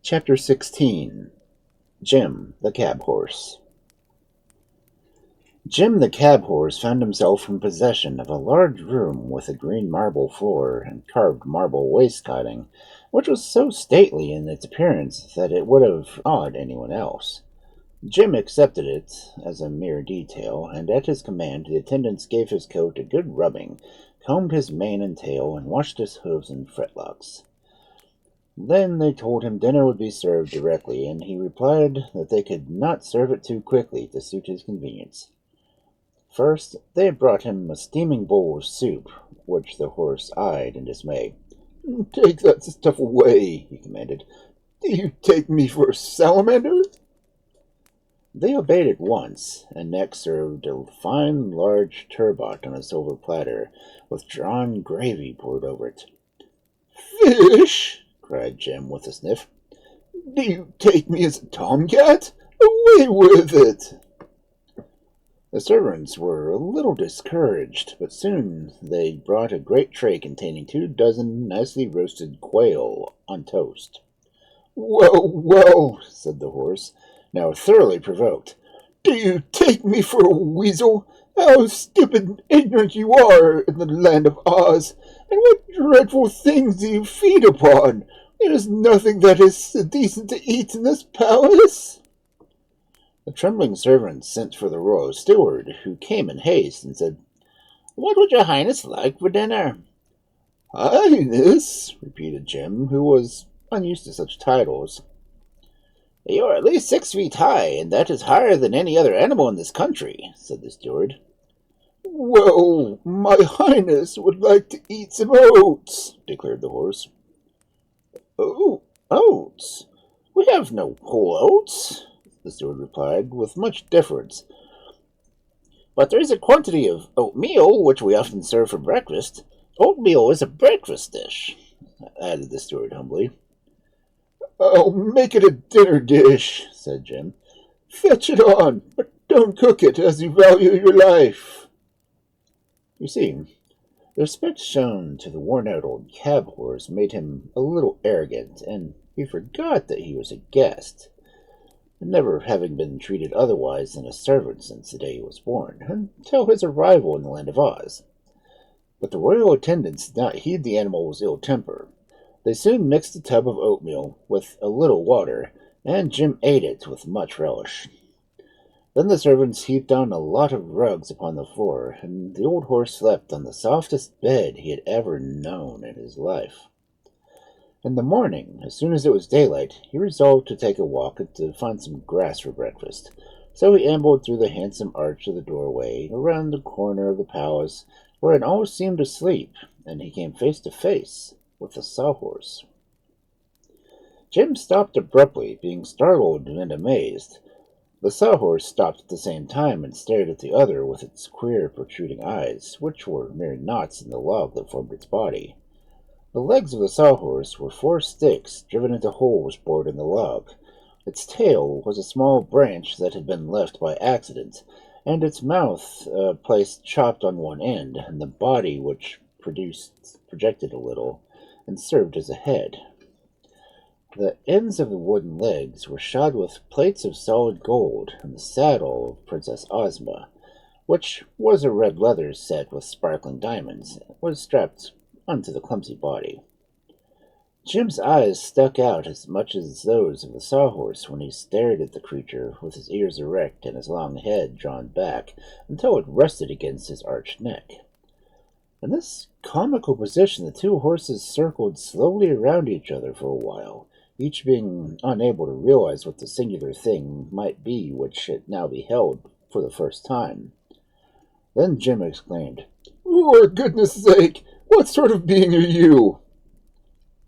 Chapter 16. Jim, the Cab Horse. Jim the Cab Horse found himself in possession of a large room with a green marble floor and carved marble wainscoting, which was so stately in its appearance that it would have awed anyone else. Jim accepted it as a mere detail, and at his command the attendants gave his coat a good rubbing, combed his mane and tail, and washed his hooves and fetlocks. Then they told him dinner would be served directly, and he replied that they could not serve it too quickly to suit his convenience. First, they had brought him a steaming bowl of soup, which the horse eyed in dismay. "Take that stuff away," he commanded. "Do you take me for a salamander?" They obeyed at once, and next served a fine large turbot on a silver platter, with drawn gravy poured over it. "Fish!" cried Jim with a sniff. "Do you take me as a tomcat? Away with it!" The servants were a little discouraged, but soon they brought a great tray containing 24 nicely roasted quail on toast. "Well, well," said the horse, now thoroughly provoked. "Do you take me for a weasel? How stupid and ignorant you are in the land of Oz! And what dreadful things do you feed upon? There is nothing that is decent to eat in this palace." The trembling servants sent for the royal steward, who came in haste and said, "What would your highness like for dinner?" "Highness?" repeated Jim, who was unused to such titles. "You are at least 6 feet high, and that is higher than any other animal in this country," said the steward. "Well, my highness would like to eat some oats," declared the horse. "Oh, oats? We have no whole oats," the steward replied with much deference. "But there is a quantity of oatmeal, which we often serve for breakfast. Oatmeal is a breakfast dish," added the steward humbly. "I'll make it a dinner dish," said Jim. "Fetch it on, but don't cook it, as you value your life." You see, the respect shown to the worn-out old cab horse made him a little arrogant, and he forgot that he was a guest, never having been treated otherwise than a servant since the day he was born, until his arrival in the land of Oz. But the royal attendants did not heed the animal's ill temper. They soon mixed a tub of oatmeal with a little water, and Jim ate it with much relish. Then the servants heaped down a lot of rugs upon the floor, and the old horse slept on the softest bed he had ever known in his life. In the morning, as soon as it was daylight, he resolved to take a walk and to find some grass for breakfast. So he ambled through the handsome arch of the doorway, around the corner of the palace, where it almost seemed asleep, and he came face to face with the sawhorse. Jim stopped abruptly, being startled and amazed. The sawhorse stopped at the same time and stared at the other with its queer protruding eyes, which were mere knots in the log that formed its body. The legs of the sawhorse were 4 sticks driven into holes bored in the log. Its tail was a small branch that had been left by accident, and its mouth a place chopped on one end, and the body which projected a little, and served as a head. The ends of the wooden legs were shod with plates of solid gold, and the saddle of Princess Ozma, which was a red leather set with sparkling diamonds, was strapped onto the clumsy body. Jim's eyes stuck out as much as those of the sawhorse when he stared at the creature with his ears erect and his long head drawn back until it rested against his arched neck. In this comical position the two horses circled slowly around each other for a while, each being unable to realize what the singular thing might be which it now beheld for the first time. Then Jim exclaimed, "For goodness sake, what sort of being are you?"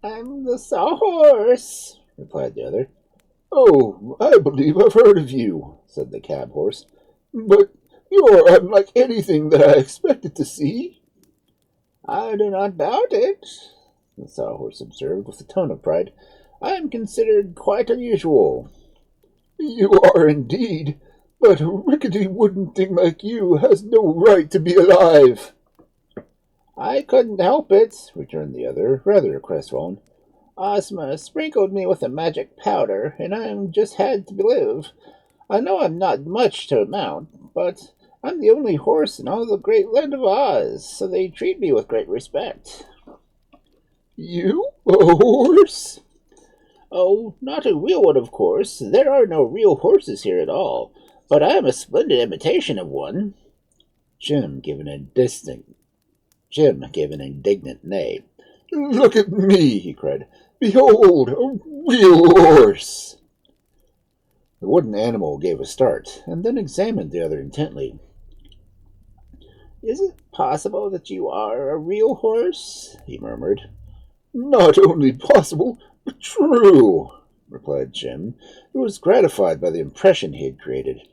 "I'm the sawhorse," replied the other. "Oh, I believe I've heard of you," said the cab horse. "But you're unlike anything that I expected to see." "I do not doubt it," the sawhorse observed with a tone of pride. "I am considered quite unusual." "You are indeed, but a rickety wooden thing like you has no right to be alive." "I couldn't help it," returned the other, rather crestfallen. Ozma sprinkled me with a magic powder, and I'm just had to live. I know I'm not much to mount, but I'm the only horse in all the great land of Oz, so they treat me with great respect. You, a horse? Oh, not a real one, of course. There are no real horses here at all, but I am a splendid imitation of one. Jim gave an indignant neigh. Look at me, he cried. Behold, a real horse. The wooden animal gave a start, and then examined the other intently. Is it possible that you are a real horse? He murmured. Not only possible, but true, replied Jim, who was gratified by the impression he had created.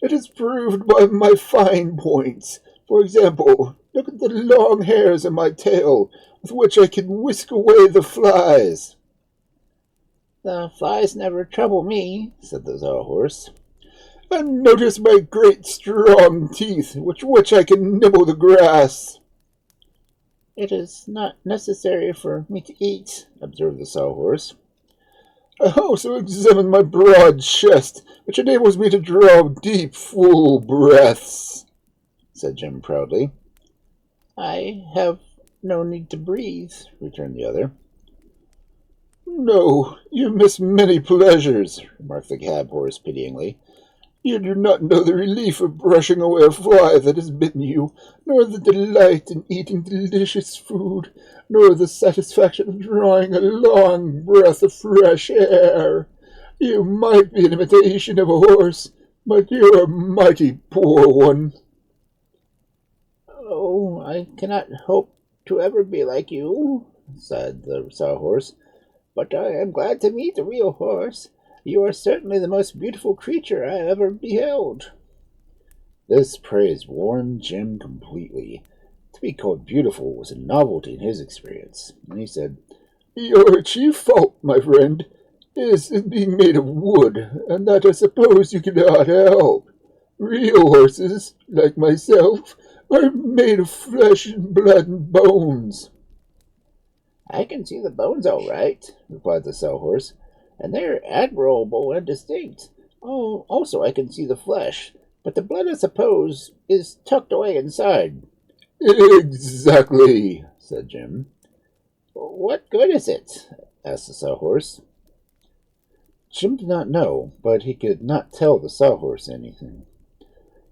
It is proved by my fine points. For example, look at the long hairs on my tail, with which I can whisk away the flies. The flies never trouble me, said the Sawhorse. And notice my great strong teeth, with which I can nibble the grass. It is not necessary for me to eat, observed the Sawhorse. I also examine my broad chest, which enables me to draw deep, full breaths, said Jim proudly. I have no need to breathe, returned the other. No, you miss many pleasures, remarked the cab horse pityingly. You do not know the relief of brushing away a fly that has bitten you, nor the delight in eating delicious food, nor the satisfaction of drawing a long breath of fresh air. You might be an imitation of a horse, but you're a mighty poor one. Oh, I cannot hope to ever be like you, sighed the Sawhorse, but I am glad to meet a real horse. You are certainly the most beautiful creature I ever beheld. This praise warmed Jim completely. To be called beautiful was a novelty in his experience, and he said, Your chief fault, my friend, is in being made of wood, and that I suppose you cannot help. Real horses, like myself, are made of flesh and blood and bones. I can see the bones all right, replied the Sawhorse, and they're admirable and distinct. Oh, also I can see the flesh, but the blood, I suppose, is tucked away inside. Exactly, said Jim. What good is it? Asked the Sawhorse. Jim did not know, but he could not tell the Sawhorse anything.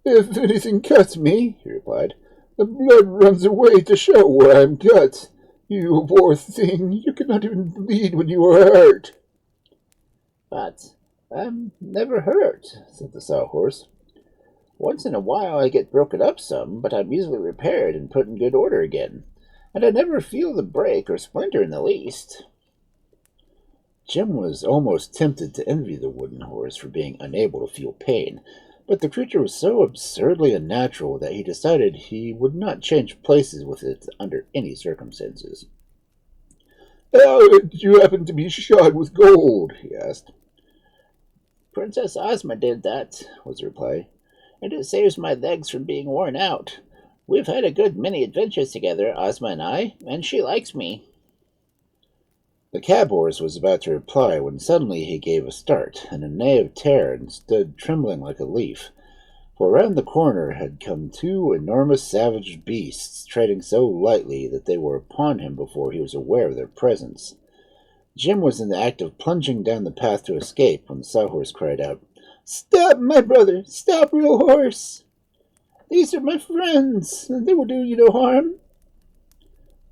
If anything cuts me, he replied, the blood runs away to show where I'm cut. You poor thing, you cannot even bleed when you are hurt. But I'm never hurt, said the Sawhorse. Once in a while I get broken up some, but I'm easily repaired and put in good order again, and I never feel the break or splinter in the least. Jim was almost tempted to envy the wooden horse for being unable to feel pain, but the creature was so absurdly unnatural that he decided he would not change places with it under any circumstances. How did you happen to be shod with gold? He asked. Princess Ozma did that, was the reply, and it saves my legs from being worn out. We've had a good many adventures together, Ozma and I, and she likes me. The cab horse was about to reply when suddenly he gave a start and a neigh of terror and stood trembling like a leaf, for around the corner had come two enormous savage beasts, treading so lightly that they were upon him before he was aware of their presence. Jim was in the act of plunging down the path to escape when the Sawhorse cried out, Stop, my brother! Stop, real horse! These are my friends, and they will do you no harm.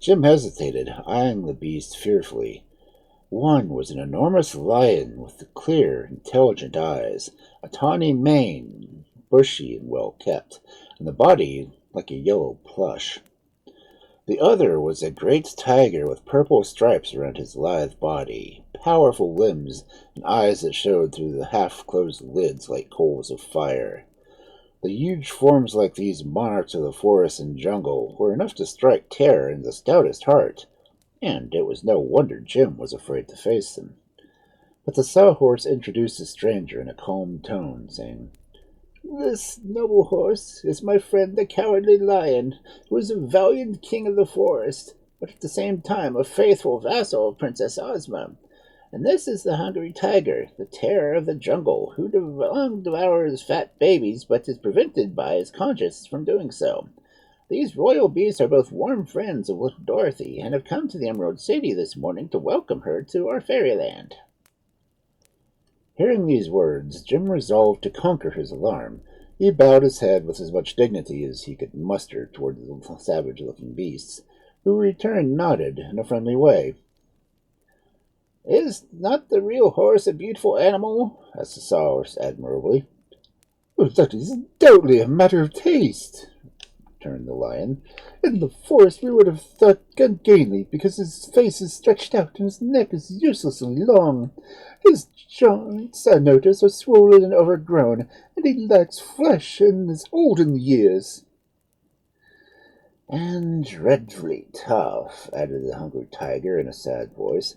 Jim hesitated, eyeing the beast fearfully. One was an enormous lion with clear, intelligent eyes, a tawny mane, bushy and well kept, and the body like a yellow plush. The other was a great tiger with purple stripes around his lithe body, powerful limbs, and eyes that showed through the half-closed lids like coals of fire. The huge forms like these monarchs of the forest and jungle were enough to strike terror in the stoutest heart, and it was no wonder Jim was afraid to face them. But the Sawhorse introduced the stranger in a calm tone, saying, This noble horse is my friend the Cowardly Lion, who is a valiant king of the forest, but at the same time a faithful vassal of Princess Ozma. And this is the hungry tiger, the terror of the jungle, who long devours fat babies but is prevented by his conscience from doing so. These royal beasts are both warm friends of little Dorothy, and have come to the Emerald City this morning to welcome her to our fairyland. Hearing these words, Jim resolved to conquer his alarm. He bowed his head with as much dignity as he could muster toward the savage-looking beasts, who in return nodded in a friendly way. "Is not the real horse a beautiful animal?" asked the Sawhorse admirably. "That is doubly a matter of taste," returned the Lion. "In the forest we would have thought ungainly, because his face is stretched out and his neck is uselessly long. His joints, I notice, are swollen and overgrown, and he lacks flesh and is old in the years." "And dreadfully tough," added the hungry tiger in a sad voice.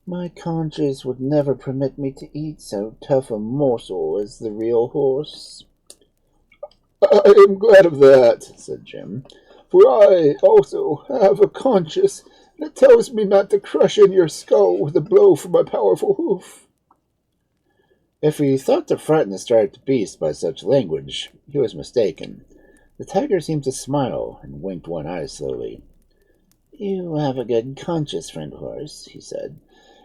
"My conscience would never permit me to eat so tough a morsel as the real horse." "I am glad of that," said Jim, "for I also have a conscience, and it tells me not to crush in your skull with a blow from my powerful hoof." If he thought to frighten the striped beast by such language, he was mistaken. The tiger seemed to smile and winked one eye slowly. "You have a good conscience, friend horse," he said,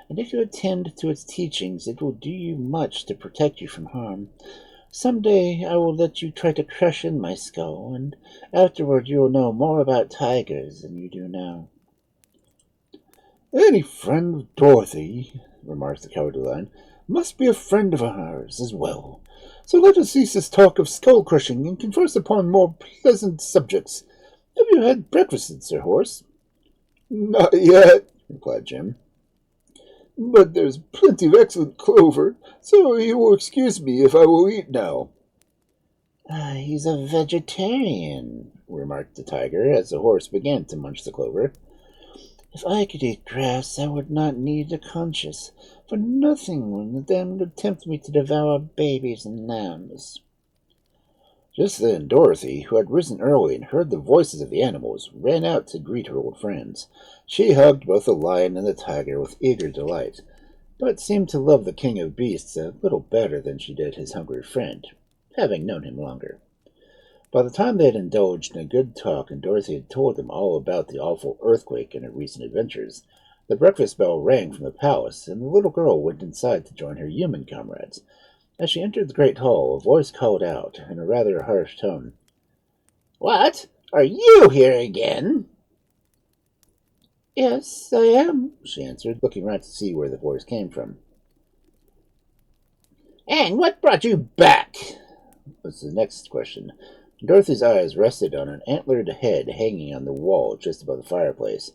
"and if you attend to its teachings, it will do you much to protect you from harm. Some day I will let you try to crush in my skull, and afterward you will know more about tigers than you do now." "Any friend of Dorothy," remarked the Cowardly Lion, "must be a friend of ours as well. So let us cease this talk of skull-crushing and converse upon more pleasant subjects. Have you had breakfast, Sir Horse?" "Not yet," replied Jim. "But there's plenty of excellent clover, so you will excuse me if I will eat now." "He's a vegetarian," remarked the tiger as the horse began to munch the clover. "If I could eat grass, I would not need a conscience, for nothing would then tempt me to devour babies and lambs." Just then Dorothy, who had risen early and heard the voices of the animals, ran out to greet her old friends. She hugged both the lion and the tiger with eager delight, but seemed to love the king of beasts a little better than she did his hungry friend, having known him longer. By the time they had indulged in a good talk and Dorothy had told them all about the awful earthquake and her recent adventures, the breakfast bell rang from the palace, and the little girl went inside to join her human comrades. As she entered the great hall, a voice called out, in a rather harsh tone, "What? Are you here again?" "Yes, I am," she answered, looking round to see where the voice came from. "And what brought you back?" was the next question. Dorothy's eyes rested on an antlered head hanging on the wall just above the fireplace,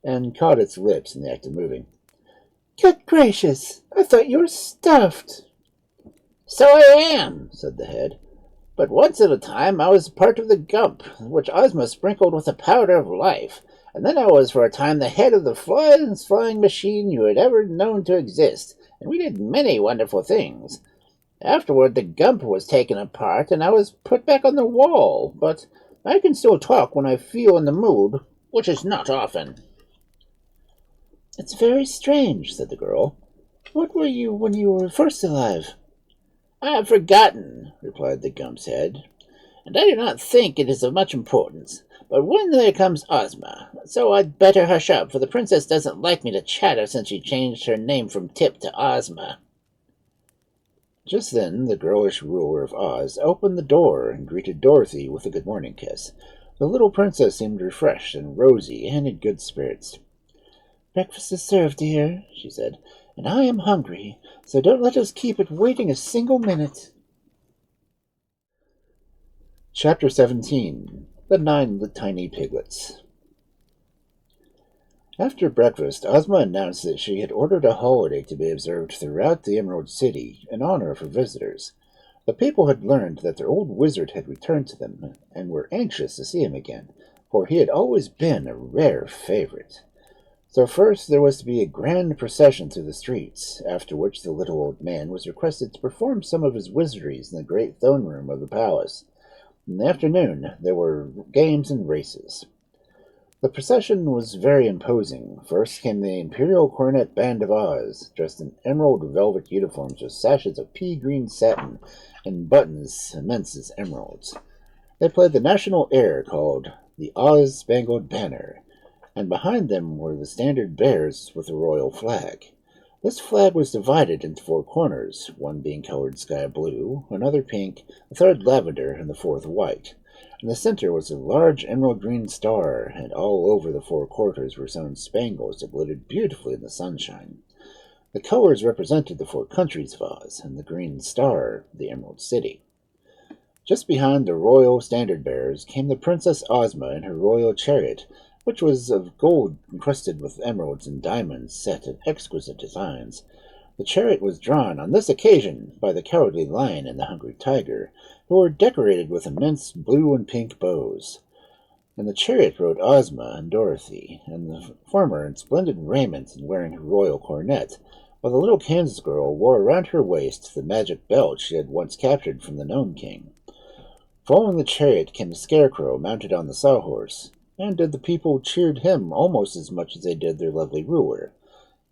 and caught its lips in the act of moving. "Good gracious! I thought you were stuffed." "So I am," said the head. "But once at a time I was part of the gump, which Ozma sprinkled with the powder of life, and then I was for a time the head of the flyest flying machine you had ever known to exist, and we did many wonderful things. Afterward the gump was taken apart, and I was put back on the wall, but I can still talk when I feel in the mood, which is not often." "It's very strange," said the girl. "What were you when you were first alive?" "I have forgotten," replied the gump's head, "and I do not think it is of much importance. But when there comes Ozma, so I'd better hush up, for the princess doesn't like me to chatter since she changed her name from Tip to Ozma." Just then the girlish ruler of Oz opened the door and greeted Dorothy with a good morning kiss. The little princess seemed refreshed and rosy and in good spirits. "Breakfast is served, dear," she said, "and I am hungry, so don't let us keep it waiting a single minute." Chapter 17. The 9 Tiny Piglets. After breakfast, Ozma announced that she had ordered a holiday to be observed throughout the Emerald City in honor of her visitors. The people had learned that their old wizard had returned to them, and were anxious to see him again, for he had always been a rare favorite. So first there was to be a grand procession through the streets, after which the little old man was requested to perform some of his wizardries in the great throne room of the palace. In the afternoon there were games and races. The procession was very imposing. First came the Imperial Cornet Band of Oz, dressed in emerald velvet uniforms with sashes of pea green satin and buttons immense as emeralds. They played the national air called the Oz Spangled Banner, and behind them were the standard bearers with the royal flag. This flag was divided into four corners, one being colored sky blue, another pink, the third lavender, and the fourth white. In the center was a large emerald green star, and all over the four quarters were sewn spangles that glittered beautifully in the sunshine. The colors represented the four countries of Oz, and the green star, the Emerald City. Just behind the royal standard bearers came the Princess Ozma in her royal chariot, which was of gold encrusted with emeralds and diamonds set in exquisite designs. The chariot was drawn on this occasion by the Cowardly Lion and the Hungry Tiger, who were decorated with immense blue and pink bows. In the chariot rode Ozma and Dorothy, and the former in splendid raiment and wearing her royal coronet, while the little Kansas girl wore around her waist the magic belt she had once captured from the Gnome King. Following the chariot came the Scarecrow mounted on the Sawhorse, and the people cheered him almost as much as they did their lovely ruler.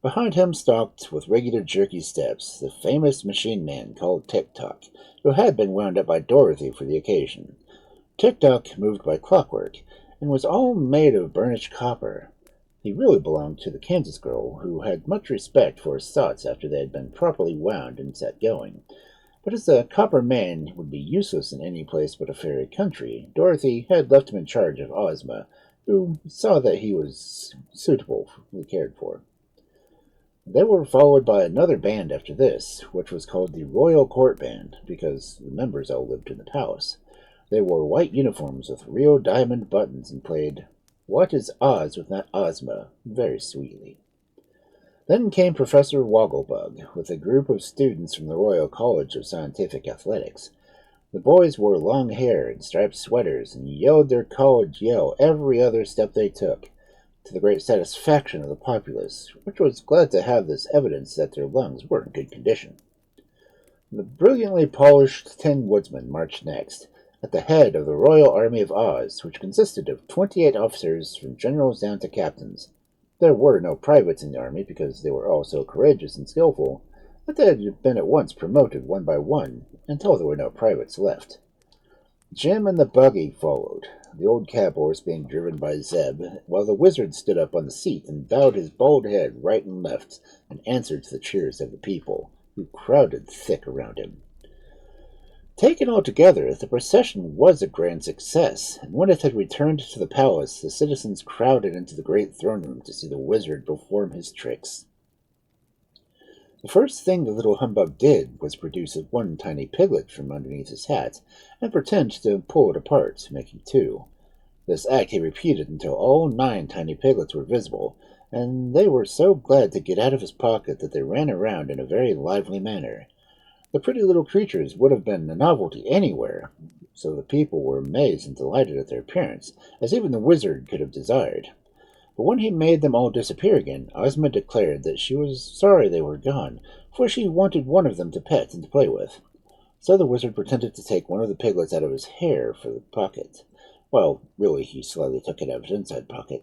Behind him stalked, with regular jerky steps, the famous machine man called Tick-Tock, who had been wound up by Dorothy for the occasion. Tick-Tock moved by clockwork, and was all made of burnished copper. He really belonged to the Kansas girl, who had much respect for his thoughts after they had been properly wound and set going. But as the copper man would be useless in any place but a fairy country, Dorothy had left him in charge of Ozma, who saw that he was suitable to be cared for. They were followed by another band after this, which was called the Royal Court Band, because the members all lived in the palace. They wore white uniforms with real diamond buttons and played "What is Oz Without Ozma?" very sweetly. Then came Professor Woggle-Bug, with a group of students from the Royal College of Scientific Athletics. The boys wore long hair and striped sweaters and yelled their college yell every other step they took, to the great satisfaction of the populace, which was glad to have this evidence that their lungs were in good condition. The brilliantly polished Tin Woodsman marched next, at the head of the Royal Army of Oz, which consisted of 28 officers from generals down to captains. There were no privates in the army because they were all so courageous and skillful that they had been at once promoted one by one until there were no privates left. Jim and the buggy followed, the old cab horse being driven by Zeb, while the wizard stood up on the seat and bowed his bald head right and left and answered to the cheers of the people, who crowded thick around him. Taken altogether, the procession was a grand success, and when it had returned to the palace, the citizens crowded into the great throne room to see the wizard perform his tricks. The first thing the little humbug did was produce one tiny piglet from underneath his hat, and pretend to pull it apart, making two. This act he repeated until all 9 tiny piglets were visible, and they were so glad to get out of his pocket that they ran around in a very lively manner. The pretty little creatures would have been a novelty anywhere, so the people were amazed and delighted at their appearance, as even the wizard could have desired. But when he made them all disappear again, Ozma declared that she was sorry they were gone, for she wanted one of them to pet and to play with. So the wizard pretended to take one of the piglets out of his hair for the pocket. Well, really, he slyly took it out of his inside pocket.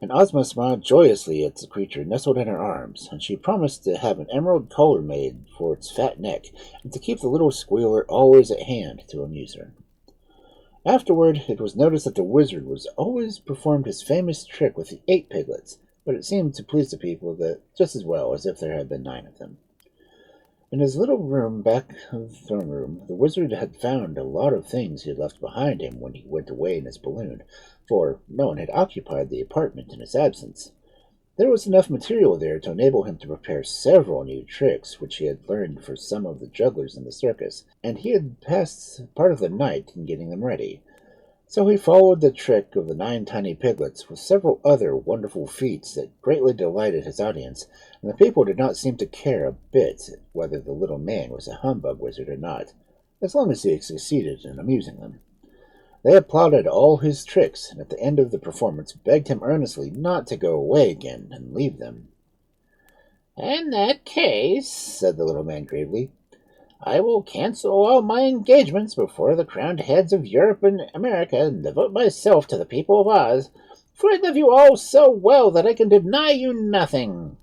And Ozma smiled joyously at the creature nestled in her arms, and she promised to have an emerald collar made for its fat neck, and to keep the little squealer always at hand to amuse her. Afterward, it was noticed that the wizard was always performed his famous trick with the 8 piglets, but it seemed to please the people that just as well as if there had been 9 of them. In his little room back of the throne room, the wizard had found a lot of things he had left behind him when he went away in his balloon, for no one had occupied the apartment in his absence. There was enough material there to enable him to prepare several new tricks which he had learned for some of the jugglers in the circus, and he had passed part of the night in getting them ready. So he followed the trick of the 9 tiny piglets with several other wonderful feats that greatly delighted his audience, and the people did not seem to care a bit whether the little man was a humbug wizard or not, as long as he succeeded in amusing them. They applauded all his tricks, and at the end of the performance begged him earnestly not to go away again and leave them. "In that case," said the little man gravely, "I will cancel all my engagements before the crowned heads of Europe and America and devote myself to the people of Oz. for I love you all so well that I can deny you nothing.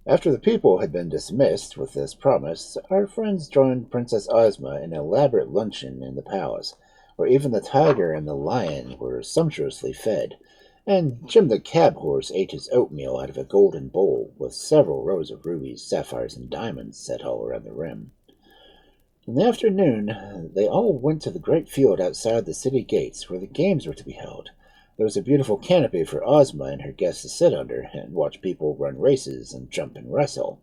After the people had been dismissed with this promise, our friends joined Princess Ozma in an elaborate luncheon in the palace, where even the tiger and the lion were sumptuously fed, and Jim the cab horse ate his oatmeal out of a golden bowl with several rows of rubies, sapphires, and diamonds set all around the rim. In the afternoon, they all went to the great field outside the city gates where the games were to be held. There was a beautiful canopy for Ozma and her guests to sit under and watch people run races and jump and wrestle.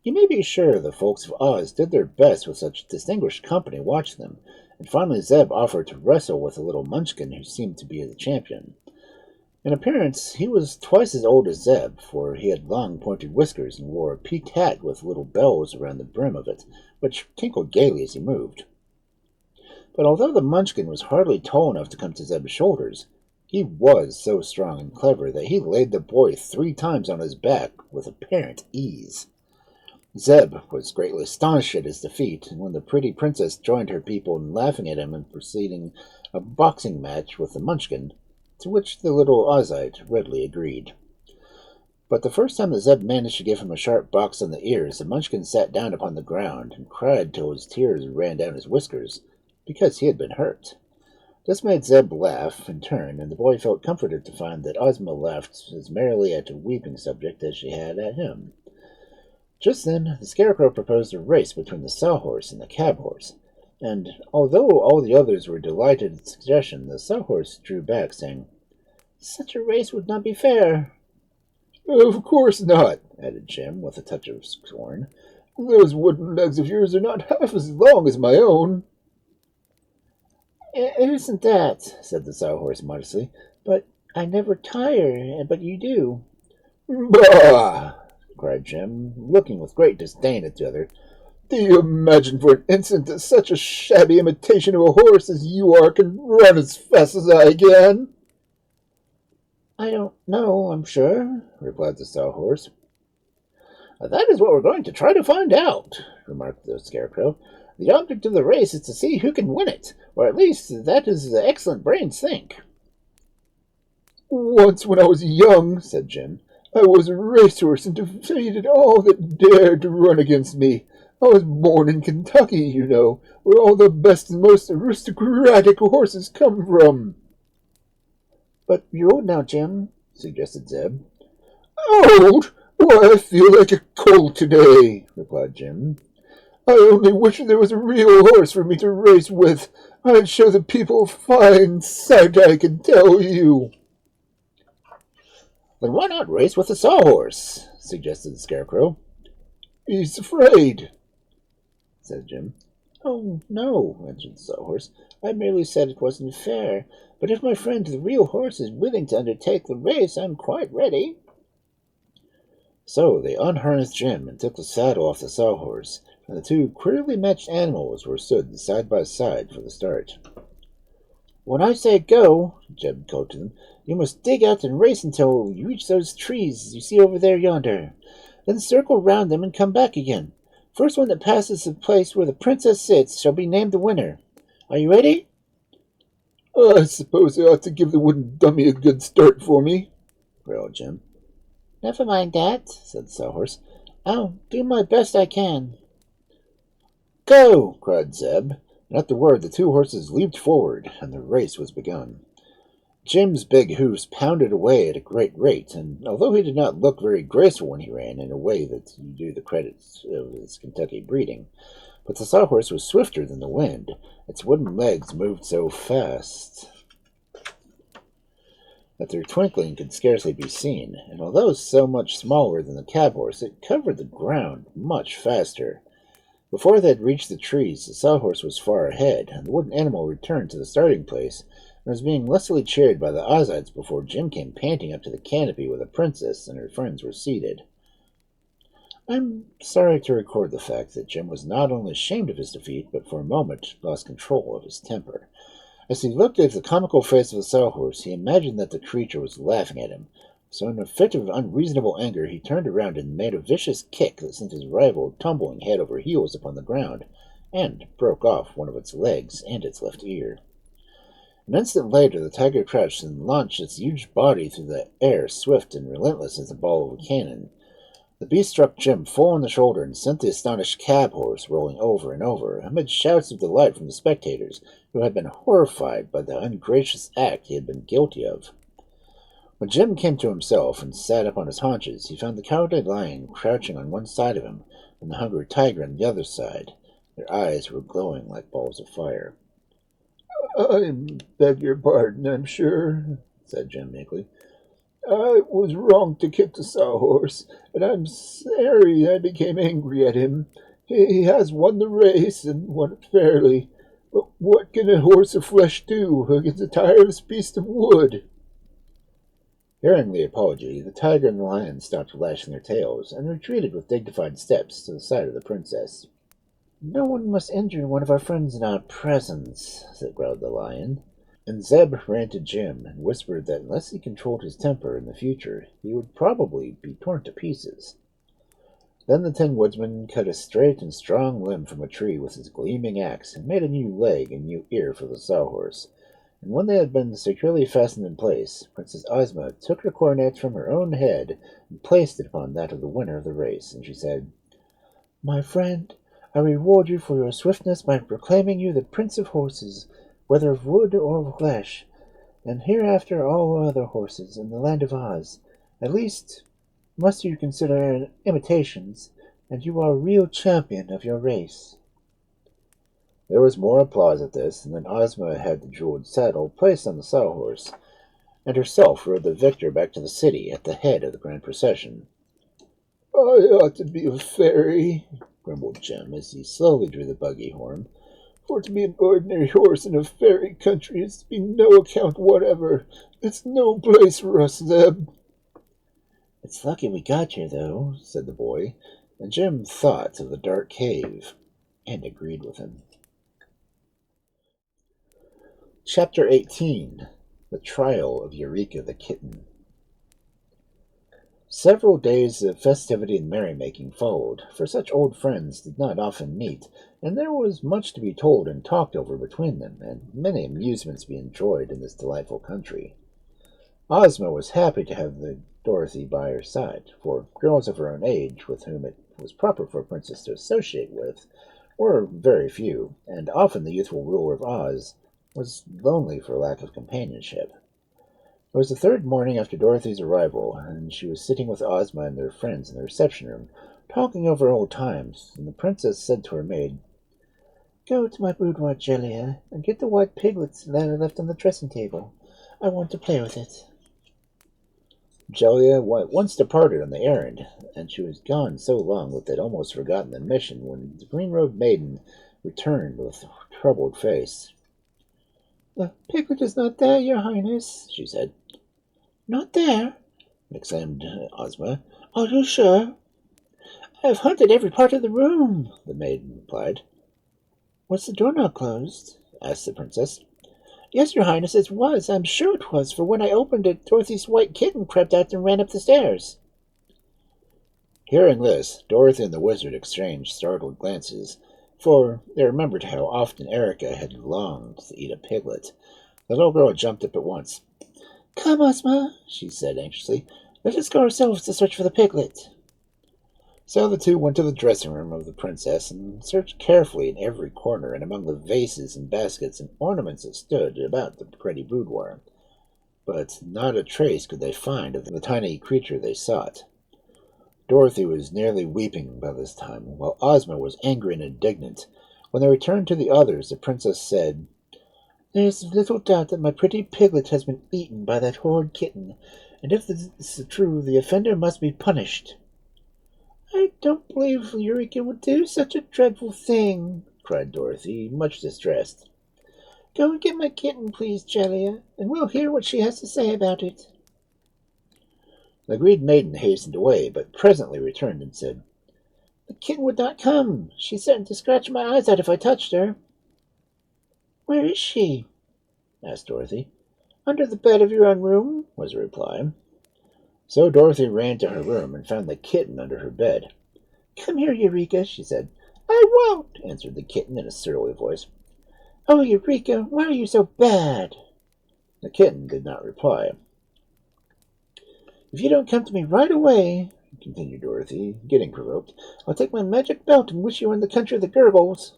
You may be sure the folks of Oz did their best with such distinguished company watching them, and finally Zeb offered to wrestle with a little munchkin who seemed to be the champion. In appearance, he was twice as old as Zeb, for he had long pointed whiskers and wore a peaked hat with little bells around the brim of it, which tinkled gaily as he moved. But although the munchkin was hardly tall enough to come to Zeb's shoulders, he was so strong and clever that he laid the boy 3 times on his back with apparent ease. Zeb was greatly astonished at his defeat, and when the pretty princess joined her people in laughing at him and proceeding a boxing match with the munchkin, to which the little Ozite readily agreed. But the first time that Zeb managed to give him a sharp box on the ears, the munchkin sat down upon the ground and cried till his tears ran down his whiskers, because he had been hurt. This made Zeb laugh in turn, and the boy felt comforted to find that Ozma laughed as merrily at a weeping subject as she had at him. Just then, the Scarecrow proposed a race between the Sawhorse and the Cab-Horse, and although all the others were delighted at the suggestion, the Sawhorse drew back, saying, "Such a race would not be fair." Of course not, added Jim, with a touch of scorn. Those wooden legs of yours are not half as long as my own. "It isn't that," said the Sawhorse modestly, "but I never tire, but you do." Bah! cried Jim, looking with great disdain at the other. Do you imagine for an instant that such a shabby imitation of a horse as you are can run as fast as I can? "I don't know, I'm sure," replied the Sawhorse. "That is what we're going to try to find out," remarked the Scarecrow. "The object of the race is to see who can win it, or at least that is the excellent brains think." Once when I was young, said Jim, I was a racehorse and defeated all that dared to run against me. I was born in Kentucky, you know, where all the best and most aristocratic horses come from. "But you're old now, Jim," suggested Zeb. Old? Why, I feel like a colt today, replied Jim. I only wish there was a real horse for me to race with. I'd show the people a fine sight, I can tell you. "Then why not race with the Sawhorse?" suggested the Scarecrow. He's afraid, said Jim. "Oh, no," answered the Sawhorse. "I merely said it wasn't fair. But if my friend the real horse is willing to undertake the race, I'm quite ready." So they unharnessed Jim and took the saddle off the Sawhorse, and the two queerly matched animals were stood side by side for the start. "When I say go," Jim called to them, "you must dig out and race until you reach those trees you see over there yonder. Then circle round them and come back again. First one that passes the place where the princess sits shall be named the winner. Are you ready?" I suppose I ought to give the wooden dummy a good start for me, growled Jim. "Never mind that," said the Sawhorse. "I'll do my best I can." "Go!" cried Zeb, and at the word the two horses leaped forward, and the race was begun. Jim's big hoofs pounded away at a great rate, and although he did not look very graceful when he ran in a way that you do the credit of his Kentucky breeding, but the Sawhorse was swifter than the wind. Its wooden legs moved so fast that their twinkling could scarcely be seen, and although so much smaller than the cab-horse, it covered the ground much faster. Before they had reached the trees, the Sawhorse was far ahead, and the wooden animal returned to the starting place, and was being lustily cheered by the Ozites before Jim came panting up to the canopy where the princess and her friends were seated. I'm sorry to record the fact that Jim was not only ashamed of his defeat, but for a moment lost control of his temper. As he looked at the comical face of the Sawhorse, he imagined that the creature was laughing at him. So in a fit of unreasonable anger, he turned around and made a vicious kick that sent his rival tumbling head over heels upon the ground, and broke off one of its legs and its left ear. An instant later, the tiger crouched and launched its huge body through the air, swift and relentless as a ball of a cannon. The beast struck Jim full in the shoulder and sent the astonished cab horse rolling over and over, amid shouts of delight from the spectators, who had been horrified by the ungracious act he had been guilty of. When Jim came to himself and sat up on his haunches, he found the cowardly lion crouching on one side of him, and the hungry tiger on the other side. Their eyes were glowing like balls of fire. "I beg your pardon, I'm sure," said Jim meekly. "I was wrong to kick the sawhorse, and I'm sorry I became angry at him. He has won the race, and won it fairly. But what can a horse of flesh do against a tireless beast of wood?" Hearing the apology, the tiger and the lion stopped lashing their tails, and retreated with dignified steps to the side of the princess. "No one must injure one of our friends in our presence," growled the lion. And Zeb ran to Jim and whispered that unless he controlled his temper in the future, he would probably be torn to pieces. Then the Tin Woodsman cut a straight and strong limb from a tree with his gleaming axe, and made a new leg and new ear for the sawhorse. And when they had been securely fastened in place, Princess Ozma took her coronet from her own head and placed it upon that of the winner of the race, and she said, "My friend, I reward you for your swiftness by proclaiming you the Prince of Horses, whether of wood or of flesh, and hereafter all other horses in the land of Oz, at least, must you consider imitations, and you are a real champion of your race." There was more applause at this, and then Ozma had the jeweled saddle placed on the sawhorse, and herself rode the victor back to the city at the head of the grand procession. "I ought to be a fairy," grumbled Jim as he slowly drew the buggy horn. "For to be an ordinary horse in a fairy country is to be no account whatever. It's no place for us, Zeb." "It's lucky we got here, though," said the boy, and Jim thought of the dark cave, and agreed with him. Chapter 18. The Trial of Eureka the Kitten. Several days of festivity and merrymaking followed, for such old friends did not often meet, and there was much to be told and talked over between them, and many amusements to be enjoyed in this delightful country. Ozma was happy to have Dorothy by her side, for girls of her own age, with whom it was proper for a princess to associate with, were very few, and often the youthful ruler of Oz was lonely for lack of companionship. It was the third morning after Dorothy's arrival, and she was sitting with Ozma and their friends in the reception room, talking over old times, and the princess said to her maid, "Go to my boudoir, Jellia, and get the white piglets that are left on the dressing table. I want to play with it." Jellia once departed on the errand, and she was gone so long that they'd almost forgotten the mission when the green-robed maiden returned with a troubled face. "The piglet is not there, your highness," she said. "Not there?" exclaimed Ozma. "Are you sure?" "I have hunted every part of the room," the maiden replied. "Was the door not closed?" asked the princess. "Yes, your highness, it was. I'm sure it was, for when I opened it, Dorothy's white kitten crept out and ran up the stairs." Hearing this, Dorothy and the wizard exchanged startled glances, for they remembered how often Eureka had longed to eat a piglet. The little girl jumped up at once. "Come, Ozma," she said anxiously. "Let us go ourselves to search for the piglet." So the two went to the dressing room of the princess and searched carefully in every corner and among the vases and baskets and ornaments that stood about the pretty boudoir. But not a trace could they find of the tiny creature they sought. Dorothy was nearly weeping by this time, while Ozma was angry and indignant. When they returned to the others, the princess said, "There is little doubt that my pretty piglet has been eaten by that horrid kitten, and if this is true, the offender must be punished." "I don't believe Eureka would do such a dreadful thing," cried Dorothy, much distressed. "Go and get my kitten, please, Jellia, and we'll hear what she has to say about it." The agreed maiden hastened away, but presently returned and said, "The kitten would not come. She threatened to scratch my eyes out if I touched her." "Where is she?" asked Dorothy. "Under the bed of your own room," was the reply. So Dorothy ran to her room and found the kitten under her bed. "Come here, Eureka," she said. "I won't," answered the kitten in a surly voice. "Oh, Eureka, why are you so bad?" The kitten did not reply. "If you don't come to me right away," continued Dorothy, getting provoked, "I'll take my magic belt and wish you were in the country of the Gurgles."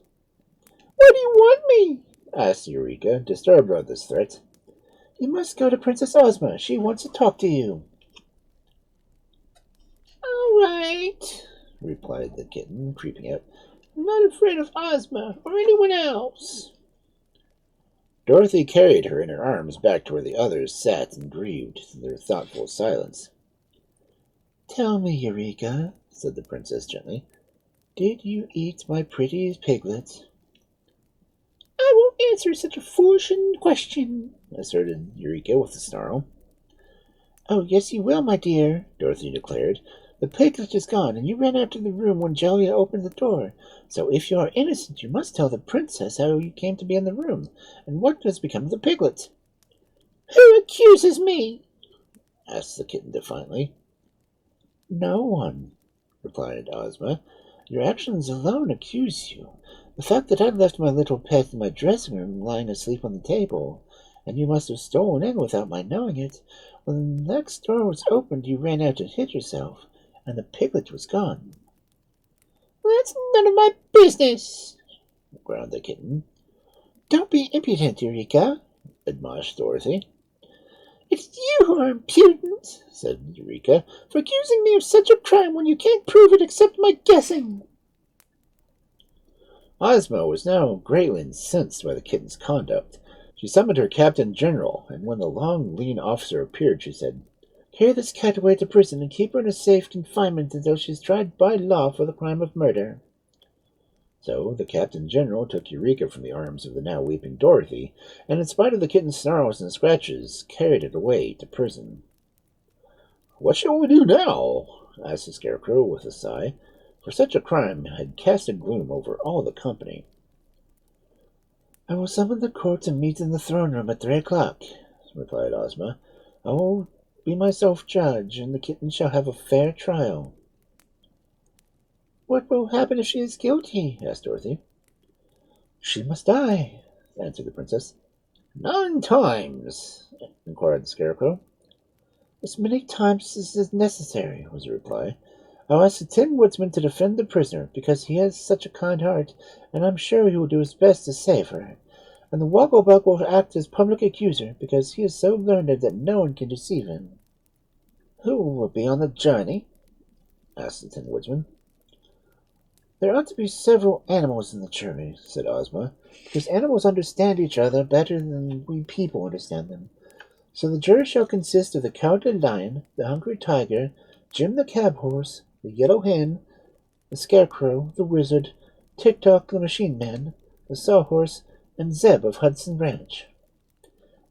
Why do you want me? asked Eureka, disturbed by this threat. "You must go to Princess Ozma. She wants to talk to you." All right, replied the kitten, creeping up. I'm not afraid of Ozma or anyone else. Dorothy carried her in her arms back to where the others sat and grieved their thoughtful silence. "Tell me, Eureka," said the princess gently, "did you eat my pretty Piglet?" I won't answer such a foolish question, asserted Eureka with a snarl. "Oh, yes, you will, my dear," Dorothy declared. "The Piglet is gone, and you ran out to the room when Jellia opened the door. So if you are innocent, you must tell the princess how you came to be in the room, and what has become of the Piglet." Who accuses me? asked the kitten defiantly. "No one," replied Ozma. "Your actions alone accuse you. The fact that I left my little pet in my dressing room lying asleep on the table, and you must have stolen in without my knowing it. When the next door was opened, you ran out and hid yourself, and the Piglet was gone." That's none of my business, growled the kitten. "Don't be impudent, Eureka," admonished Dorothy. It's you who are impudent, said Eureka, for accusing me of such a crime when you can't prove it except my guessing. Ozma was now greatly incensed by the kitten's conduct. She summoned her captain general, and when the long, lean officer appeared, she said, "Carry this cat away to prison and keep her in a safe confinement until she is tried by law for the crime of murder." So the captain general took Eureka from the arms of the now weeping Dorothy, and in spite of the kitten's snarls and scratches, carried it away to prison. "What shall we do now?" asked the Scarecrow with a sigh, for such a crime had cast a gloom over all the company. "I will summon the court to meet in the throne room at 3 o'clock," replied Ozma. "I will be myself judge, and the kitten shall have a fair trial." What will happen if she is guilty? asked Dorothy. "She must die," answered the princess. 9 times? inquired the Scarecrow. "As many times as is necessary," was the reply. "I'll ask the Tin Woodsman to defend the prisoner, because he has such a kind heart, and I'm sure he will do his best to save her. And the Woggle-Bug will act as public accuser, because he is so learned that no one can deceive him." "Who will be on the journey?" asked the Tin Woodsman. "There ought to be several animals in the jury," said Ozma, "because animals understand each other better than we people understand them. So the jury shall consist of the Cowardly Lion, the Hungry Tiger, Jim the Cab Horse, the Yellow Hen, the Scarecrow, the Wizard, Tick-Tock the Machine Man, the Sawhorse, and Zeb of Hudson Ranch.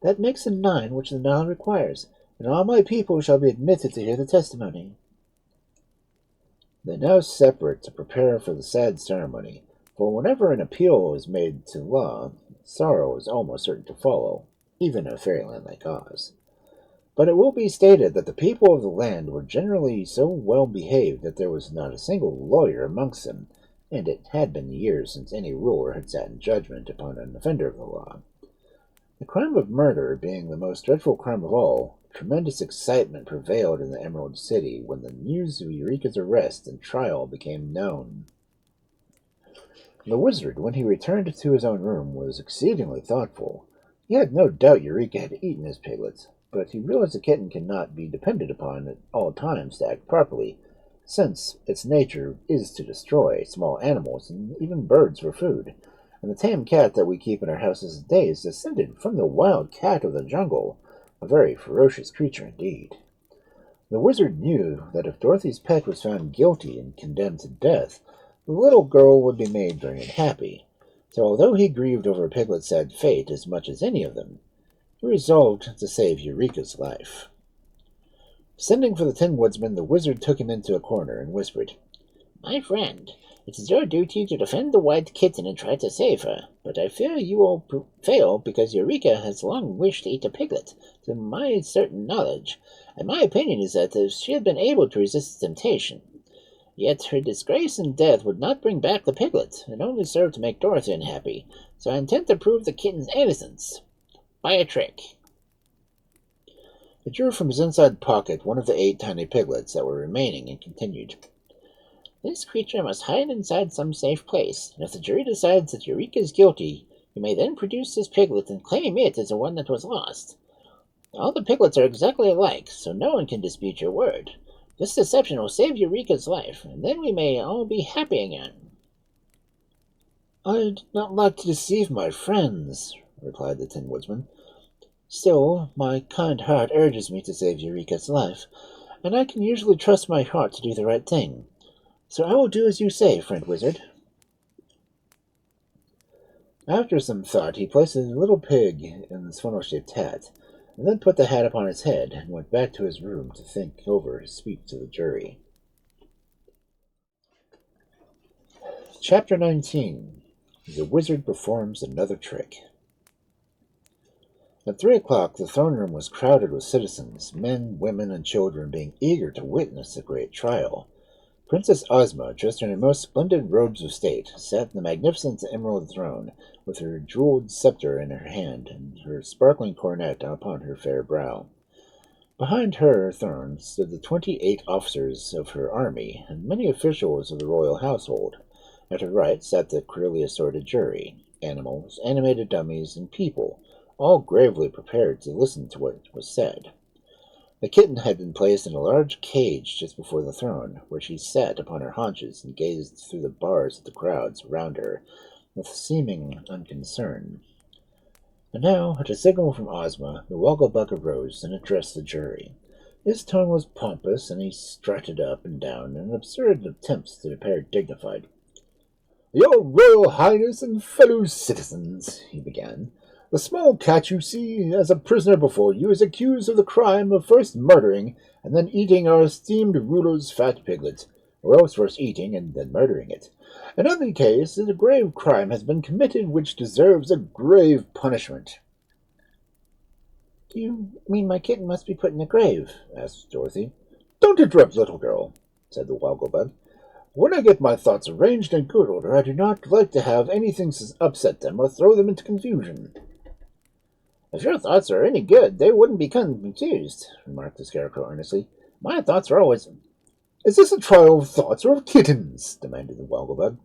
That makes the 9 which the law requires, and all my people shall be admitted to hear the testimony." They now separate to prepare for the sad ceremony, for whenever an appeal is made to law, sorrow is almost certain to follow, even in a fairyland like Oz. But it will be stated that the people of the land were generally so well behaved that there was not a single lawyer amongst them, and it had been years since any ruler had sat in judgment upon an offender of the law. The crime of murder being the most dreadful crime of all, tremendous excitement prevailed in the Emerald City when the news of Eureka's arrest and trial became known. The wizard, when he returned to his own room, was exceedingly thoughtful. He had no doubt Eureka had eaten his piglets, but he realized the kitten cannot be depended upon at all times to act properly, since its nature is to destroy small animals and even birds for food, and the tame cat that we keep in our houses today is descended from the wild cat of the jungle, a very ferocious creature indeed. The wizard knew that if Dorothy's pet was found guilty and condemned to death, the little girl would be made very unhappy. So although he grieved over Piglet's sad fate as much as any of them, he resolved to save Eureka's life. Sending for the Tin Woodsman, the wizard took him into a corner and whispered, My friend, it is your duty to defend the white kitten and try to save her, but I fear you will fail because Eureka has long wished to eat a piglet, to my certain knowledge, and my opinion is that she had been able to resist the temptation. Yet her disgrace and death would not bring back the piglet, and only serve to make Dorothy unhappy, so I intend to prove the kitten's innocence by a trick. He drew from his inside pocket one of the 8 tiny piglets that were remaining and continued. This creature must hide inside some safe place, and if the jury decides that Eureka is guilty, you may then produce this piglet and claim it as the one that was lost. All the piglets are exactly alike, so no one can dispute your word. This deception will save Eureka's life, and then we may all be happy again. I'd not like to deceive my friends, replied the Tin Woodsman. Still, my kind heart urges me to save Eureka's life, and I can usually trust my heart to do the right thing. So I will do as you say, friend wizard. After some thought, he placed a little pig in his funnel-shaped hat, and then put the hat upon his head and went back to his room to think over his speech to the jury. Chapter 19. The Wizard Performs Another Trick. At 3 o'clock, the throne room was crowded with citizens, men, women, and children being eager to witness the great trial. Princess Ozma, dressed in her most splendid robes of state, sat in the magnificent emerald throne, with her jeweled scepter in her hand and her sparkling coronet upon her fair brow. Behind her throne stood the 28 officers of her army and many officials of the royal household. At her right sat the queerly assorted jury, animals, animated dummies, and people, all gravely prepared to listen to what was said. The kitten had been placed in a large cage just before the throne, where she sat upon her haunches and gazed through the bars at the crowds around her with seeming unconcern. And now, at a signal from Ozma, the Woggle-Bug arose and addressed the jury. His tone was pompous, and he strutted up and down in absurd attempts to appear dignified. Your Royal Highness and fellow citizens, he began, the small cat you see as a prisoner before you is accused of the crime of first murdering and then eating our esteemed ruler's fat piglet, or else first eating and then murdering it. In any case, a grave crime has been committed which deserves a grave punishment. Do you mean my kitten must be put in the grave? Asked Dorothy. Don't interrupt, little girl, said the Woggle-Bug. When I get my thoughts arranged in good order, I do not like to have anything upset them or throw them into confusion. If your thoughts are any good, they wouldn't become confused, remarked the Scarecrow earnestly. My thoughts are always... Is this a trial of thoughts or of kittens? Demanded the Woggle-Bug.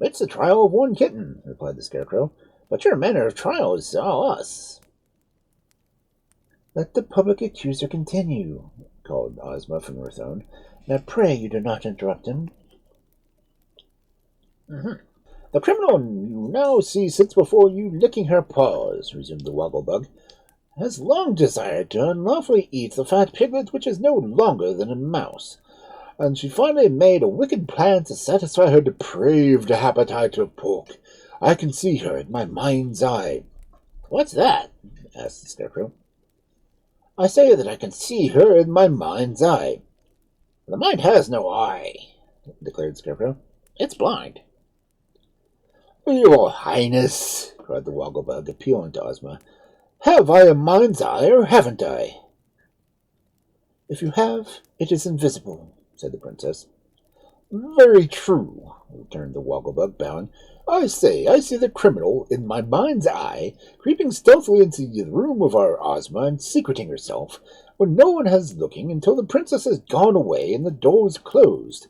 It's the trial of one kitten, replied the Scarecrow, but your manner of trial is all us. Let the public accuser continue, called Ozma from her throne. Now pray you do not interrupt him. The criminal you now see sits before you licking her paws, resumed the Woggle-Bug, has long desired to unlawfully eat the fat piglet which is no longer than a mouse, and she finally made a wicked plan to satisfy her depraved appetite of pork. I can see her in my mind's eye. What's that? Asked the Scarecrow. I say that I can see her in my mind's eye. The mind has no eye, declared the Scarecrow. It's blind. Your Highness, cried the Woggle-Bug, appealing to Ozma, have I a mind's eye or haven't I? If you have, it is invisible, said the princess. Very true, returned the Woggle-Bug, bowing. I say, I see the criminal, in my mind's eye, creeping stealthily into the room of our Ozma and secreting herself, when no one has looking until the princess has gone away and the door is closed.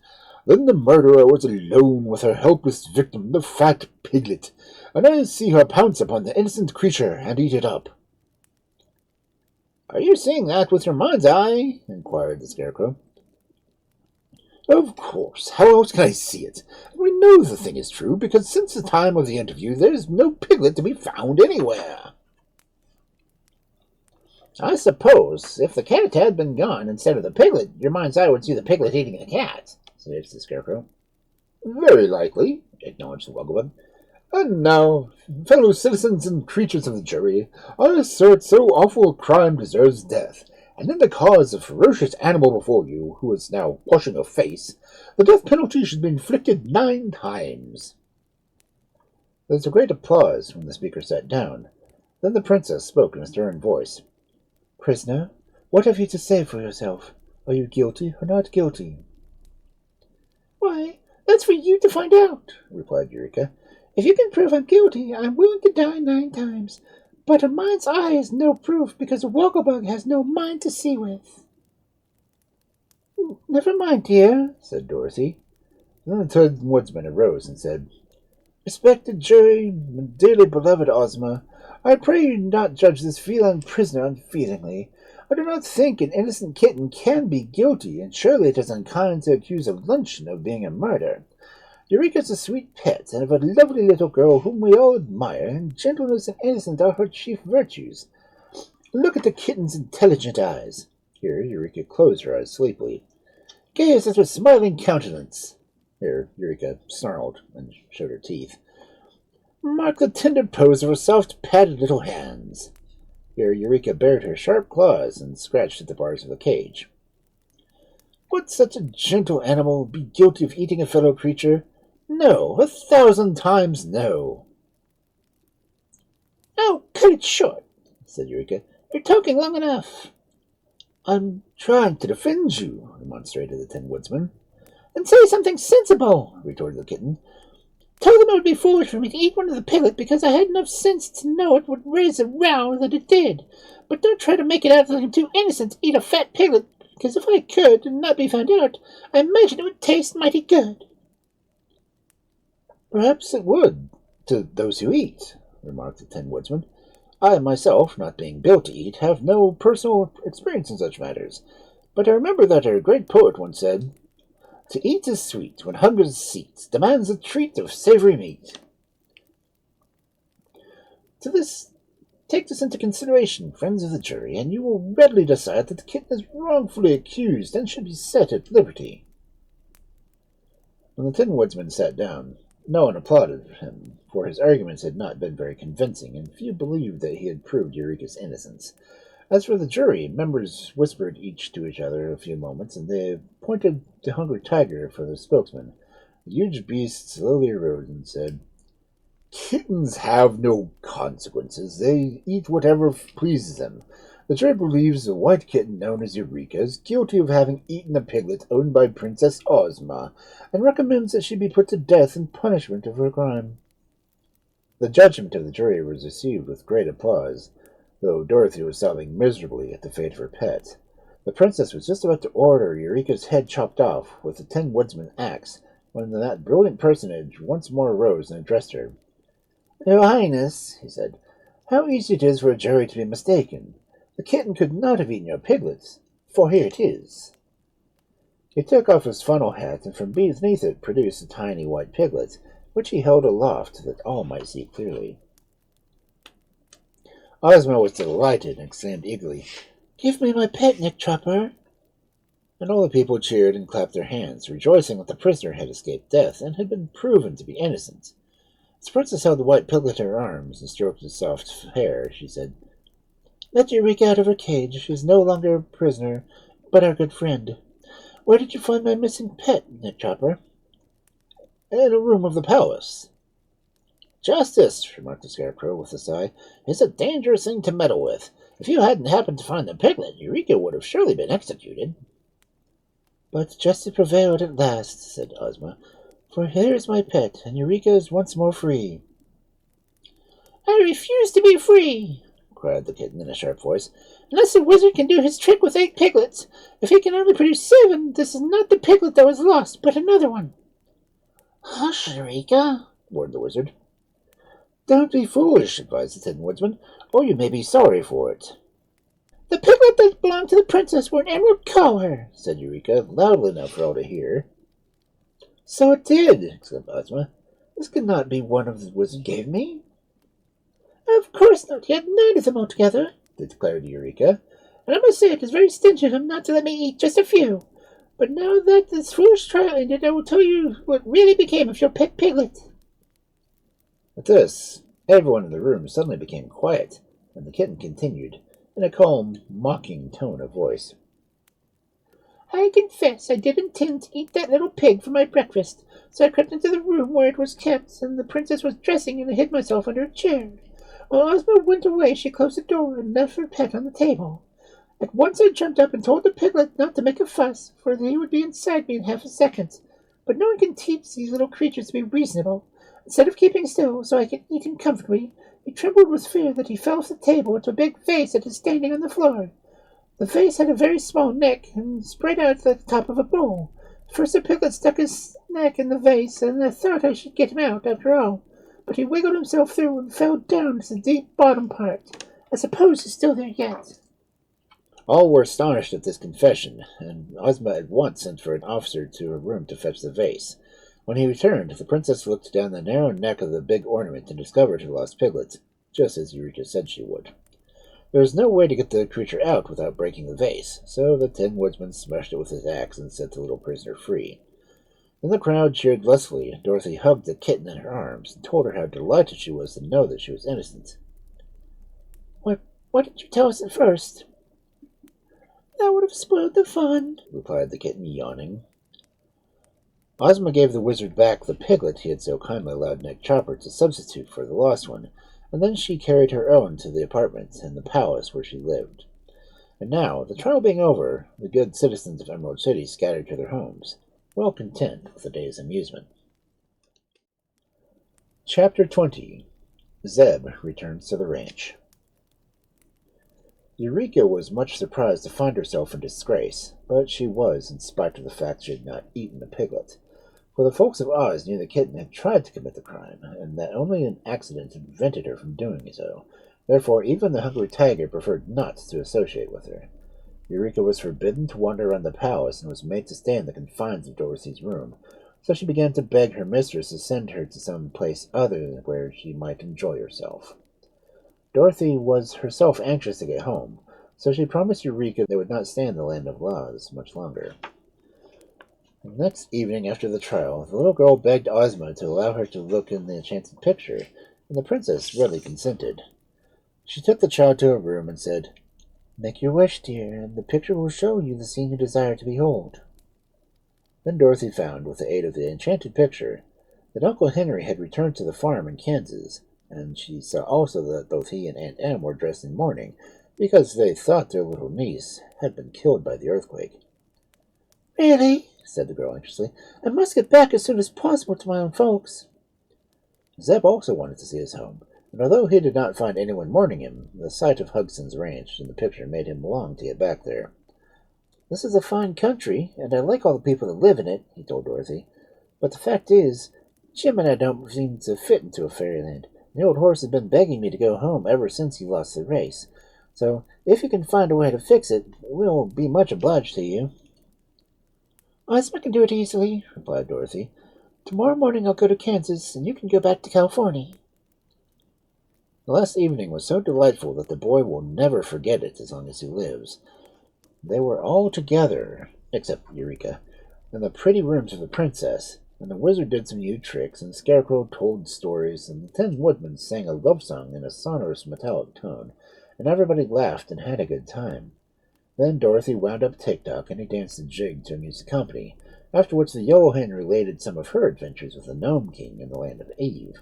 Then the murderer was alone with her helpless victim, the fat piglet, and I see her pounce upon the innocent creature and eat it up. Are you seeing that with your mind's eye? Inquired the Scarecrow. Of course. How else can I see it? We know the thing is true, because since the time of the interview there is no piglet to be found anywhere. I suppose if the cat had been gone instead of the piglet, your mind's eye would see the piglet eating the cat, said the Scarecrow. Very likely, acknowledged the Woggle-Bug. And now, fellow citizens and creatures of the jury, I assert so awful a crime deserves death, and in the cause of ferocious animal before you, who is now washing her face, the death penalty should be inflicted 9 times. There was a great applause when the speaker sat down. Then the princess spoke in a stern voice. Prisoner, what have you to say for yourself? Are you guilty or not guilty? Why, that's for you to find out, replied Eureka. If you can prove I'm guilty, I'm willing to die 9 times. But a mind's eye is no proof, because a Woggle-Bug has no mind to see with. Never mind, dear, said Dorothy. Then the Tin Woodsman arose and said, Respected jury, dearly beloved Ozma, I pray you not judge this feline prisoner unfeelingly. I do not think an innocent kitten can be guilty, and surely it is unkind to accuse a luncheon of being a murder. Eureka is a sweet pet, and of a lovely little girl whom we all admire, and gentleness and innocence are her chief virtues. Look at the kitten's intelligent eyes. Here Eureka closed her eyes sleepily. Gaze at her smiling countenance. Here Eureka snarled and showed her teeth. Mark the tender pose of her soft, padded little hands. Here Eureka bared her sharp claws and scratched at the bars of the cage. Would such a gentle animal be guilty of eating a fellow creature? No, 1,000 times no. Oh, cut it short, said Eureka. You're talking long enough. I'm trying to defend you, remonstrated the Tin Woodsman. Then say something sensible, retorted the kitten. Tell them it would be foolish for me to eat one of the Piglets because I had enough sense to know it would raise a row that it did. But don't try to make it out like I'm too innocent to eat a fat Piglet, because if I could and not be found out, I imagine it would taste mighty good. Perhaps it would, to those who eat, remarked the Tin Woodsman. I myself, not being built to eat, have no personal experience in such matters, but I remember that a great poet once said, To eat is sweet when hunger's seat demands a treat of savory meat. Take this into consideration, friends of the jury, and you will readily decide that the kitten is wrongfully accused and should be set at liberty. When the Tin Woodsman sat down, no one applauded him, for his arguments had not been very convincing, and few believed that he had proved Eureka's innocence. As for the jury, members whispered each to each other a few moments, and they pointed to Hungry Tiger for the spokesman. The huge beast slowly arose and said, Kittens have no consequences. They eat whatever pleases them. The jury believes the white kitten known as Eureka is guilty of having eaten a piglet owned by Princess Ozma, and recommends that she be put to death in punishment of her crime. The judgment of the jury was received with great applause, though Dorothy was sobbing miserably at the fate of her pet. The princess was just about to order Eureka's head chopped off with the Tin Woodsman's axe, when that brilliant personage once more arose and addressed her. Your Highness, he said, how easy it is for a jury to be mistaken. The kitten could not have eaten your piglets, for here it is. He took off his funnel hat, and from beneath it produced a tiny white piglet, which he held aloft that all might see clearly. Ozma was delighted and exclaimed eagerly, Give me my pet, Nick Chopper! And all the people cheered and clapped their hands, rejoicing that the prisoner had escaped death and had been proven to be innocent. As the princess held the white piglet in her arms and stroked his soft hair, she said, Let Eureka out of her cage. She is no longer a prisoner, but our good friend. Where did you find my missing pet, Nick Chopper? In a room of the palace. Justice, remarked the Scarecrow with a sigh, is a dangerous thing to meddle with. If you hadn't happened to find the piglet, Eureka would have surely been executed. But justice prevailed at last, said Ozma, for here is my pet, and Eureka is once more free. I refuse to be free, cried the kitten in a sharp voice, unless the wizard can do his trick with 8 piglets. If he can only produce 7, this is not the piglet that was lost, but another one. Hush, Eureka, warned the wizard. Don't be foolish, advised the Tin Woodsman, or you may be sorry for it. The piglet that belonged to the princess wore an emerald collar, said Eureka, loudly enough for all to hear. So it did, exclaimed Ozma. This could not be one of the wizard gave me. Of course not. He had 9 of them altogether, declared Eureka. And I must say it is very stingy of him not to let me eat just a few. But now that this foolish trial ended, I will tell you what really became of your pet piglet. At this, everyone in the room suddenly became quiet, and the kitten continued, in a calm, mocking tone of voice. I confess I did intend to eat that little pig for my breakfast, so I crept into the room where it was kept, and the princess was dressing, and I hid myself under a chair. While Ozma went away, she closed the door and left her pet on the table. At once I jumped up and told the piglet not to make a fuss, for he would be inside me in half a second. But no one can teach these little creatures to be reasonable. Instead of keeping still so I could eat him comfortably, he trembled with fear that he fell off the table into a big vase that is standing on the floor. The vase had a very small neck and spread out at the top of a bowl. First the piglet stuck his neck in the vase, and I thought I should get him out after all. But he wiggled himself through and fell down to the deep bottom part. I suppose he's still there yet. All were astonished at this confession, and Ozma at once sent for an officer to her room to fetch the vase. When he returned, the princess looked down the narrow neck of the big ornament and discovered her lost piglet, just as Eureka said she would. There was no way to get the creature out without breaking the vase, so the Tin Woodsman smashed it with his axe and set the little prisoner free. Then the crowd cheered lustily, and Dorothy hugged the kitten in her arms and told her how delighted she was to know that she was innocent. Why didn't you tell us at first? That would have spoiled the fun, replied the kitten, yawning. Ozma gave the wizard back the piglet he had so kindly allowed Nick Chopper to substitute for the lost one, and then she carried her own to the apartment in the palace where she lived. And now, the trial being over, the good citizens of Emerald City scattered to their homes, well content with the day's amusement. Chapter 20. Zeb returns to the ranch. Eureka was much surprised to find herself in disgrace, but she was, in spite of the fact she had not eaten the piglet. For the folks of Oz knew the kitten had tried to commit the crime, and that only an accident had prevented her from doing so. Therefore, even the hungry tiger preferred not to associate with her. Eureka was forbidden to wander around the palace and was made to stay in the confines of Dorothy's room, so she began to beg her mistress to send her to some place other than where she might enjoy herself. Dorothy was herself anxious to get home, so she promised Eureka they would not stay in the Land of Oz much longer. The next evening after the trial, the little girl begged Ozma to allow her to look in the enchanted picture, and the princess readily consented. She took the child to her room and said, "Make your wish, dear, and the picture will show you the scene you desire to behold." Then Dorothy found, with the aid of the enchanted picture, that Uncle Henry had returned to the farm in Kansas, and she saw also that both he and Aunt Em were dressed in mourning, because they thought their little niece had been killed by the earthquake. "Really?" said the girl anxiously. "I must get back as soon as possible to my own folks." Zeb also wanted to see his home, and although he did not find anyone mourning him, the sight of Hugson's ranch in the picture made him long to get back there. "This is a fine country, and I like all the people that live in it," he told Dorothy. "But the fact is, Jim and I don't seem to fit into a fairyland. The old horse has been begging me to go home ever since he lost the race. So, if you can find a way to fix it, we'll be much obliged to you." "Ozma can do it easily," replied Dorothy. "Tomorrow morning I'll go to Kansas, and you can go back to California." The last evening was so delightful that the boy will never forget it as long as he lives. They were all together, except Eureka, in the pretty rooms of the princess, and the wizard did some new tricks, and the scarecrow told stories, and the Tin Woodman sang a love song in a sonorous metallic tone, and everybody laughed and had a good time. Then Dorothy wound up Tick-Tock, and he danced a jig to amuse the company, after which the Yellow Hen related some of her adventures with the Gnome King in the land of Eve.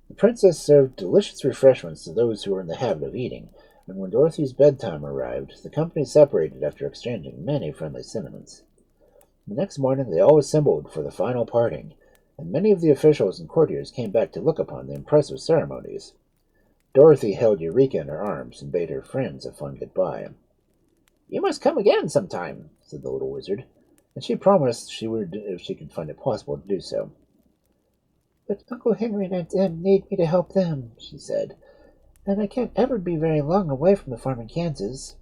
The princess served delicious refreshments to those who were in the habit of eating, and when Dorothy's bedtime arrived, the company separated after exchanging many friendly sentiments. The next morning they all assembled for the final parting, and many of the officials and courtiers came back to look upon the impressive ceremonies. Dorothy held Eureka in her arms and bade her friends a fond goodbye. "You must come again sometime," said the little wizard, and she promised she would if she could find it possible to do so. "But Uncle Henry and Aunt Em need me to help them," she said, "and I can't ever be very long away from the farm in Kansas."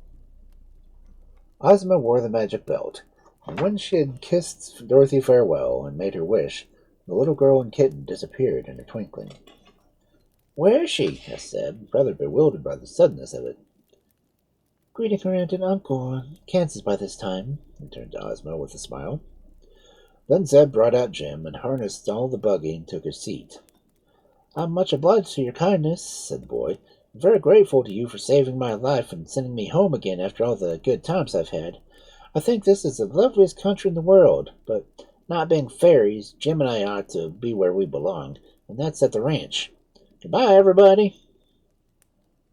Ozma wore the magic belt, and when she had kissed Dorothy farewell and made her wish, the little girl and kitten disappeared in a twinkling. "Where is she?" asked Zeb, rather bewildered by the suddenness of it. "Greeting her aunt and uncle in Kansas by this time," returned Ozma with a smile. Then Zeb brought out Jim and harnessed all the buggy and took his seat. "I'm much obliged to your kindness," said the boy. "I'm very grateful to you for saving my life and sending me home again after all the good times I've had. I think this is the loveliest country in the world, but not being fairies, Jim and I ought to be where we belong, and that's at the ranch. Goodbye, everybody."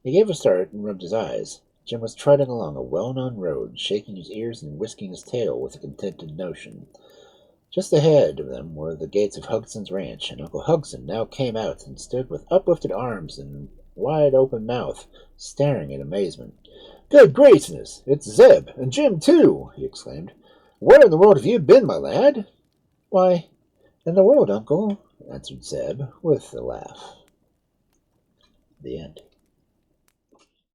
He gave a start and rubbed his eyes. Jim was trotting along a well-known road, shaking his ears and whisking his tail with a contented notion. Just ahead of them were the gates of Hugson's ranch, and Uncle Hugson now came out and stood with uplifted arms and wide open mouth, staring in amazement. "Good gracious! It's Zeb, and Jim, too!" he exclaimed. "Where in the world have you been, my lad?" "Why, in the world, Uncle," answered Zeb, with a laugh. The end.